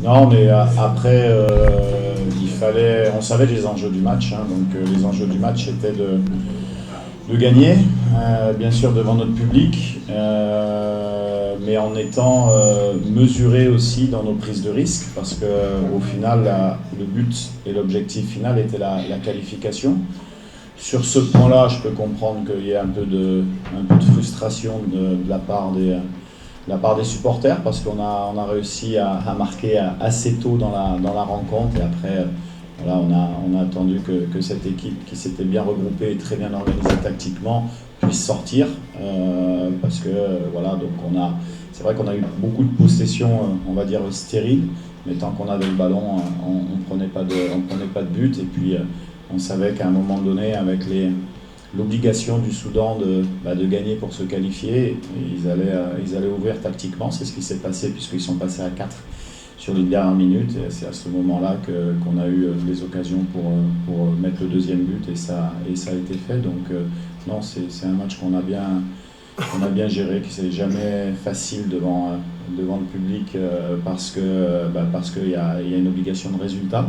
Non, mais après, on savait les enjeux du match, hein, donc les enjeux du match étaient de gagner, bien sûr devant notre public, mais en étant mesuré aussi dans nos prises de risque, parce que au final, le but et l'objectif final était la qualification. Sur ce point-là, je peux comprendre qu'il y ait un peu de frustration de la part des supporters, parce qu'on a réussi à marquer assez tôt dans la rencontre, et après, voilà, on a attendu que cette équipe qui s'était bien regroupée et très bien organisée tactiquement puisse sortir, parce que voilà, donc c'est vrai qu'on a eu beaucoup de possessions, on va dire stériles, mais tant qu'on avait le ballon, on prenait pas de but, et puis on savait qu'à un moment donné, avec l'obligation du Soudan de gagner pour se qualifier, ils allaient ouvrir tactiquement. C'est ce qui s'est passé, puisqu'ils sont passés à 4 sur les dernières minutes, et c'est à ce moment-là qu'on a eu les occasions pour mettre le deuxième but, et ça a été fait. Donc non, c'est un match qu'on a bien géré, qui c'est jamais facile devant le public, parce qu'il y a une obligation de résultat.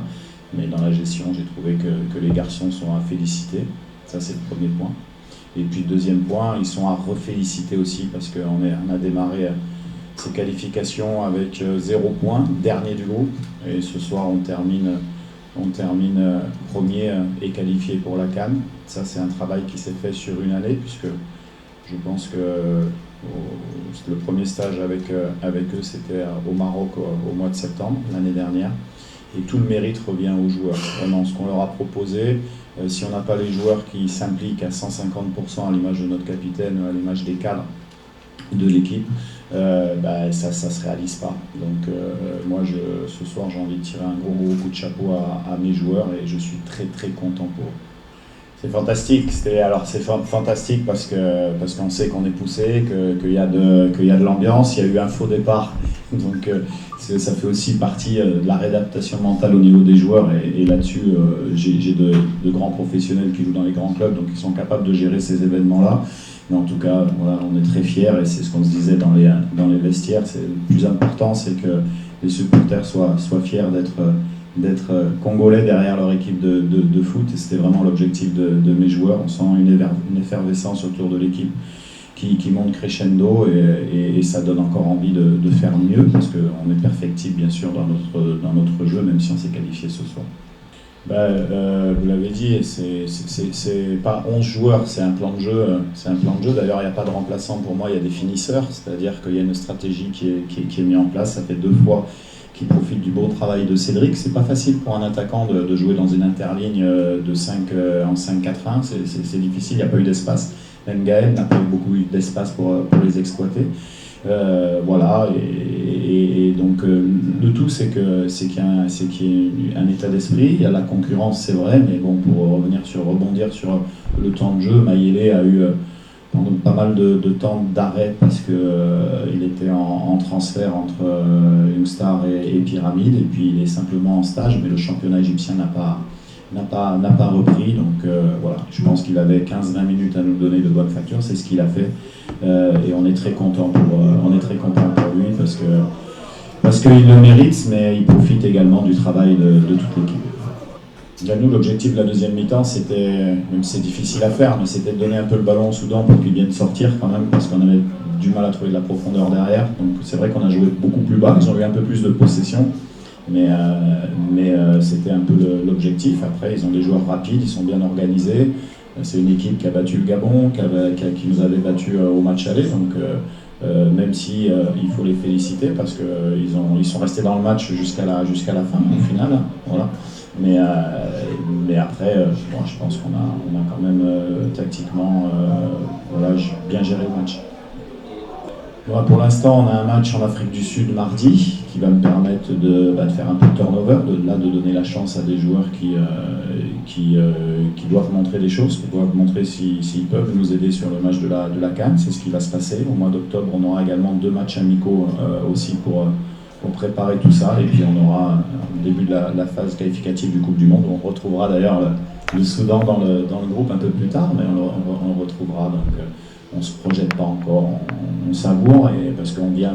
Mais dans la gestion, j'ai trouvé que les garçons sont à féliciter. Ça, c'est le premier point. Et puis, le deuxième point, ils sont à reféliciter aussi, parce qu'on a démarré ces qualifications avec 0 point, dernier du groupe. Et ce soir, on termine premier et qualifié pour la CAN. Ça, c'est un travail qui s'est fait sur une année, puisque je pense que le premier stage avec eux, c'était au Maroc au mois de septembre, l'année dernière. Et tout le mérite revient aux joueurs. Vraiment, ce qu'on leur a proposé, si on n'a pas les joueurs qui s'impliquent à 150% à l'image de notre capitaine, à l'image des cadres de l'équipe, ça ne se réalise pas. Donc moi, ce soir, j'ai envie de tirer un gros coup de chapeau à mes joueurs, et je suis très très content pour eux. C'est fantastique. C'est fantastique parce qu'on sait qu'on est poussé, qu'il y a de l'ambiance. Il y a eu un faux départ, donc ça fait aussi partie de la réadaptation mentale au niveau des joueurs. Et là-dessus, j'ai de grands professionnels qui jouent dans les grands clubs, donc ils sont capables de gérer ces événements-là. Mais en tout cas, voilà, on est très fiers, et c'est ce qu'on se disait dans les vestiaires. Le plus important, c'est que les supporters soient fiers d'être congolais derrière leur équipe de foot, et c'était vraiment l'objectif de mes joueurs. On sent une effervescence autour de l'équipe qui monte crescendo, et ça donne encore envie de faire mieux, parce qu'on est perfectible bien sûr dans notre jeu, même si on s'est qualifié ce soir. Vous l'avez dit, c'est pas 11 joueurs, c'est un plan de jeu. D'ailleurs, il n'y a pas de remplaçant pour moi, il y a des finisseurs, c'est-à-dire qu'il y a une stratégie qui est mise en place. Ça fait 2 fois qui profite du beau travail de Cédric. C'est pas facile pour un attaquant de jouer dans une interligne de 5 en 5-4-1, c'est difficile, il n'y a pas eu d'espace. Même Gaël n'a pas eu beaucoup d'espace pour les exploiter. Voilà, et donc le tout, c'est qu'il y a un état d'esprit. Il y a la concurrence, c'est vrai, mais bon, pour rebondir sur le temps de jeu, Mayele a eu pendant pas mal de temps d'arrêt, parce qu'il était en transfert entre Youngstar et Pyramide, et puis il est simplement en stage, mais le championnat égyptien n'a pas repris, donc voilà, je pense qu'il avait 15-20 minutes à nous donner de bonne facture, c'est ce qu'il a fait, et on est très content pour lui, parce qu'il le mérite, mais il profite également du travail de toute l'équipe. Nous, l'objectif de la deuxième mi-temps, c'était, même si c'est difficile à faire, mais c'était de donner un peu le ballon au Soudan pour qu'il vienne sortir quand même, parce qu'on avait du mal à trouver de la profondeur derrière. Donc c'est vrai qu'on a joué beaucoup plus bas, ils ont eu un peu plus de possession, mais c'était un peu l'objectif. Après, ils ont des joueurs rapides, ils sont bien organisés. C'est une équipe qui a battu le Gabon, qui nous avait battu au match aller, donc même si il faut les féliciter, parce qu'ils sont restés dans le match jusqu'à la fin, au final. Voilà. Mais après, je pense qu'on a quand même tactiquement bien géré le match. Bon, pour l'instant, on a un match en Afrique du Sud mardi qui va me permettre de faire un peu de turnover, de donner la chance à des joueurs qui doivent montrer des choses, qui doivent montrer s'ils peuvent nous aider sur le match de la CAN. C'est ce qui va se passer. Au mois d'octobre, on aura également 2 matchs amicaux aussi pour préparer tout ça, et puis on aura le début de la phase qualificative du Coupe du Monde. On retrouvera d'ailleurs le Soudan dans le groupe un peu plus tard, mais on le retrouvera, donc on ne se projette pas encore, on savoure, parce qu'on vient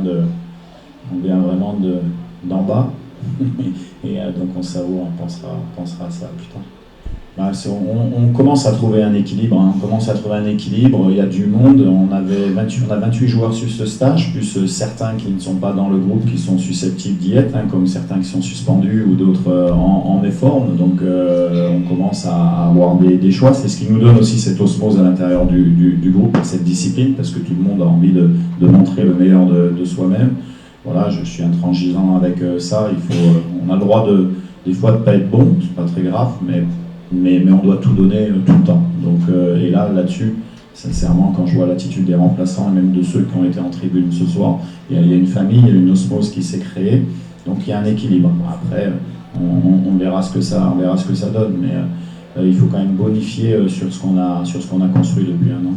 vraiment d'en bas, Et donc on savoure, on pensera à ça plus tard. Bah, on commence à trouver un équilibre, hein. On commence à trouver un équilibre, il y a du monde, on a 28 joueurs sur ce stage, plus certains qui ne sont pas dans le groupe, qui sont susceptibles d'y être, hein, comme certains qui sont suspendus ou d'autres en méforme, donc on commence à avoir des choix, c'est ce qui nous donne aussi cette osmose à l'intérieur du groupe, cette discipline, parce que tout le monde a envie de montrer le meilleur de soi-même. Voilà, je suis intransigeant avec ça, on a le droit des fois de ne pas être bon, c'est pas très grave, mais on doit tout donner tout le temps. Donc, et là-dessus, sincèrement, quand je vois l'attitude des remplaçants et même de ceux qui ont été en tribune ce soir, il y a une famille, il y a une osmose qui s'est créée, donc il y a un équilibre. Après, on verra ce que ça donne, mais il faut quand même bonifier sur ce qu'on a construit depuis un an.